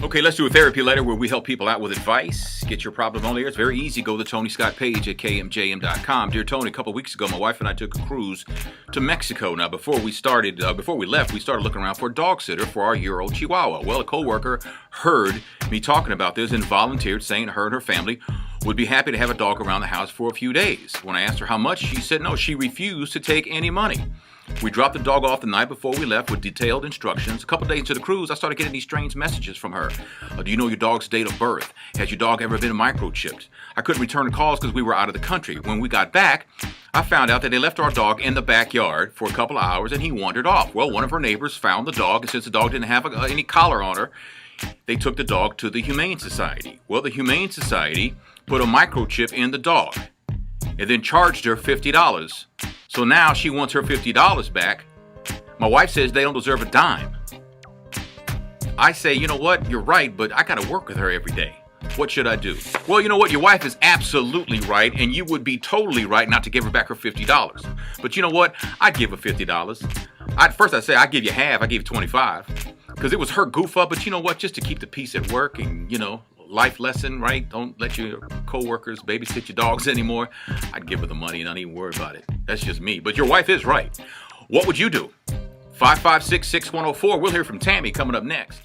Okay, let's do a therapy letter where we help people out with advice. Get your problem on there. It's very easy. Go to the Tony Scott page at kmjm.com. Dear Tony, a couple weeks ago, my wife and I took a cruise to Mexico. Now, before we left, we started looking around for a dog sitter for our year-old Chihuahua. Well, a coworker heard me talking about this and volunteered, saying her and her family would be happy to have a dog around the house for a few days. When I asked her how much, she said no, she refused to take any money. We dropped the dog off the night before we left with detailed instructions. A couple days into the cruise, I started getting these strange messages from her. Do you know your dog's date of birth? Has your dog ever been microchipped? I couldn't return the calls because we were out of the country. When we got back, I found out that they left our dog in the backyard for a couple of hours and he wandered off. Well, one of her neighbors found the dog, and since the dog didn't have any collar on her, they took the dog to the Humane Society. Well, the Humane Society put a microchip in the dog and then charged her $50. So now she wants her $50 back. My wife says they don't deserve a dime. I say, you know what? You're right, but I got to work with her every day. What should I do? Well, you know what? Your wife is absolutely right, and you would be totally right not to give her back her $50. But you know what? I'd give her $50. I'd say I'd give you half. I'd give you $25 because it was her goof up. But you know what? Just to keep the peace at work and, life lesson, right? Don't let your co-workers babysit your dogs anymore. I'd give her the money and not even worry about it. That's just me. But your wife is right. What would you do? 556-6104. We'll hear from Tammy coming up next.